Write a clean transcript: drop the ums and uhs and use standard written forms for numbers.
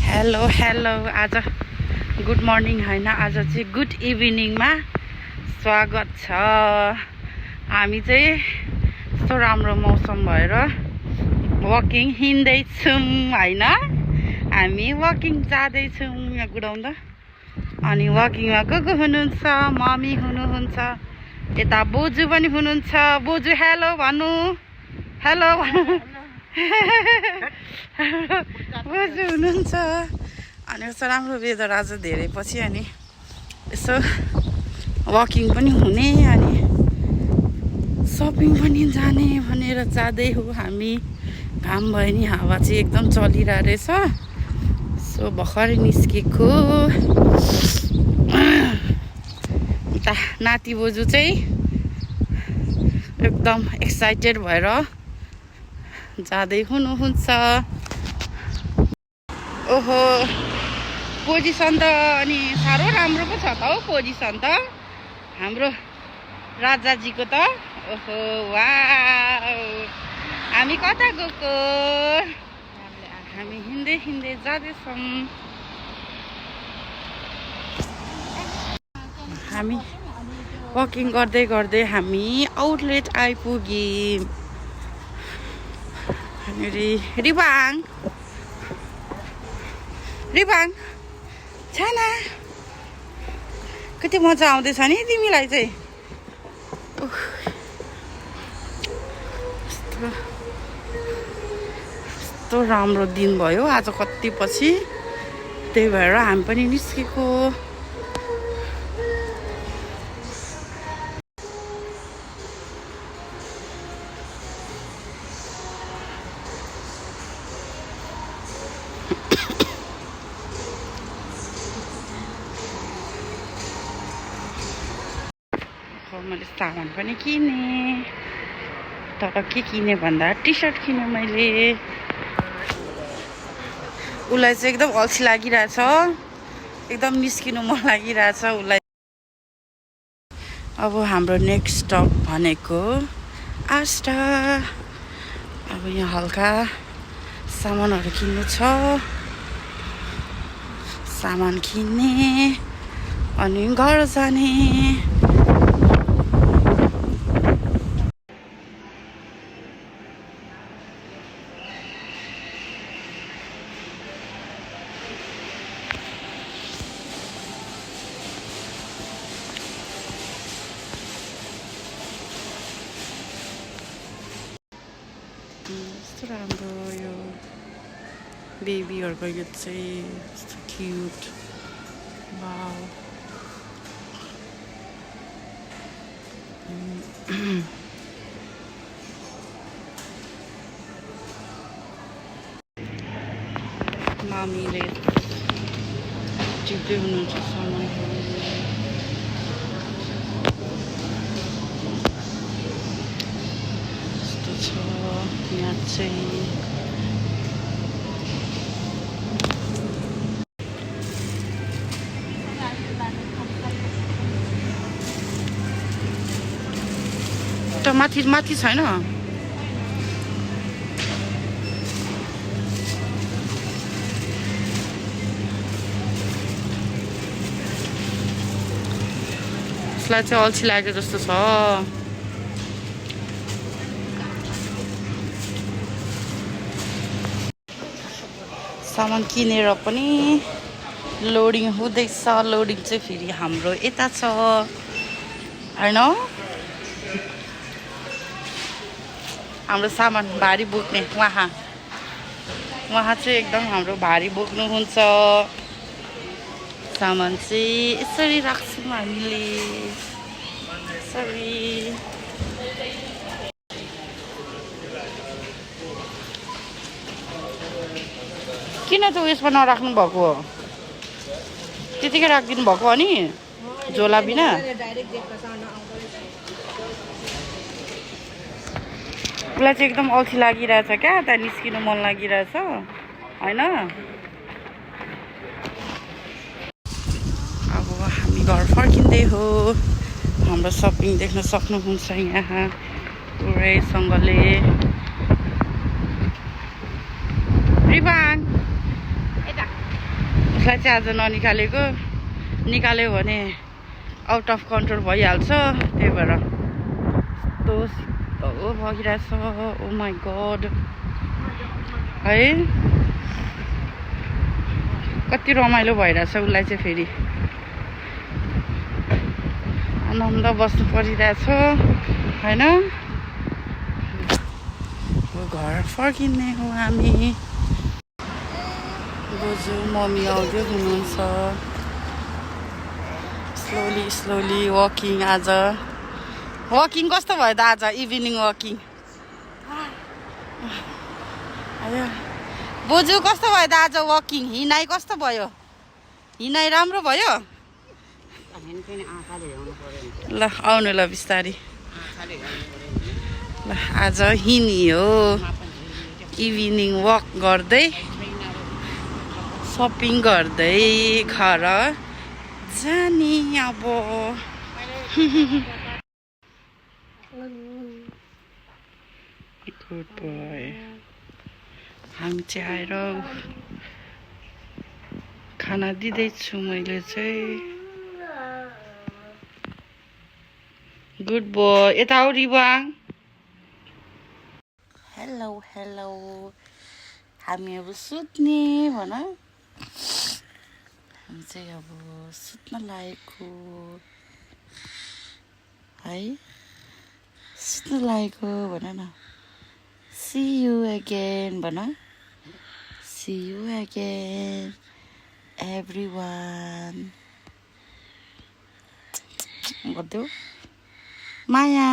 Hello hello आज good morning हैन, आज चाहिँ गुड इभिनिङमा स्वागत छ। हामी चाहिँ यस्तो राम्रो मौसम भएर वकिङ हिँड्दैछौँ हैन। हामी वकिङ जाँदैछौँ यहाँ गुडाउँदा। अनि वकिङमा को हुनुहुन्छ? मम्मी हुनुहुन्छ, यता बोजू पनि हुनुहुन्छ। बोजू हेलो भन्नु, हेलो भन्नु। बोजू हुनुहुन्छ। अनि यस्तो राम्रो वेदर आज धेरै पछि, अनि यसो वकिङ पनि हुने अनि सपिङ पनि जाने भनेर जाँदै हो हामी। घाम भयो नि, हावा चाहिँ एकदम चलिरहेको रहेछ। सो भर्खरै निस्केको। उता नाति बोजू चाहिँ एकदम एक्साइटेड भएर जाँदै हुनुहुन्छ। ओहो, पोजिसन त अनि साह्रो राम्रो पो छ त हौ पोजिसन त हाम्रो राजाजीको त। ओहो वाउ, हामी कता गएको? हामी हिँड्दै हिँड्दै जाँदैछौँ। हामी वकिङ गर्दै गर्दै हामी आउटलेट आइपुग्यौँ। रिबाङ रिबाङ छाना, कति मजा आउँदैछ नि तिमीलाई चाहिँ। यस्तो राम्रो दिन भयो आज कति पछि, त्यही भएर हामी पनि निस्केको। मैले सामान पनि किने, तर के किने भन्दा टी सर्ट किने मैले। उसलाई चाहिँ एकदम अल्छी लागिरहेछ, एकदम निस्किनु मन लागिरहेछ उसलाई। अब हाम्रो नेक्स्ट स्टप भनेको आस्था। अब यहाँ हल्का सामानहरू किन्नु छ, सामान किन्ने अनि घर जाने। यस्तो राम्रो यो बेबीहरूको, यो चाहिँ यस्तो क्युट। वाउ, मामीले टिप्दै हुनुहुन्छ सामानहरू। यस्तो छ यहाँ चाहिँ। त माथि माथि छैन। यसलाई चाहिँ अल्छी लागेको जस्तो छ। सामान किनेर पनि लोडिङ हुँदैछ। लोडिङ चाहिँ फेरि हाम्रो यता छ होइन, हाम्रो सामान भारी बोक्ने उहाँ चाहिँ एकदम हाम्रो भारी बोक्नुहुन्छ। सामान चाहिँ यसरी राख्छौँ हामीले, यसरी। किन चाहिँ उयसमा नराख्नु भएको हो? त्यतिकै राखिदिनु भएको अनि झोला बिना। उसलाई चाहिँ एकदम अल्छी लागिरहेछ क्या, त्यहाँ निस्किनु मन लागिरहेछ होइन। अब हामी घर फर्किँदै हो। हाम्रो सपिङ देख्न सक्नुहुन्छ यहाँ पुरैसँगले। रिबाङ उसलाई चाहिँ आज ननिकालेको निकाल्यो भने आउट अफ कन्ट्रोल भइहाल्छ त्यही भएर कस्तो शीतल भइरहेछ ओ माई गड है कति रमाइलो भइरहेछ उसलाई चाहिँ फेरि आनन्द बस्नु परिरहेछ होइन घर फर्किने हो हामी बोजू मम्मी आउँदै हुनुहुन्छ स्लोली वकिङ आज वकिङ कस्तो भयो त आज इभिनिङ वकिङ बोजू कस्तो भयो त आज वकिङ हिँडाइ कस्तो भयो हिँडाइ राम्रो भयो ल आउनु ल बिस्तारी ल आज हिँडियो इभिनिङ वक गर्दै सपिङ गर्दै घर जाने अब गुड बोय हामी चाहिँ आएर खाना दिँदैछु मैले चाहिँ गुड बोय यता आऊ रिवाङ हेलो हामी अब सुत्ने भन हामी चाहिँ अब सुत्न लागेको है सुत्न लागेको भन न see you again भन see you again everyone गरिदेऊ माया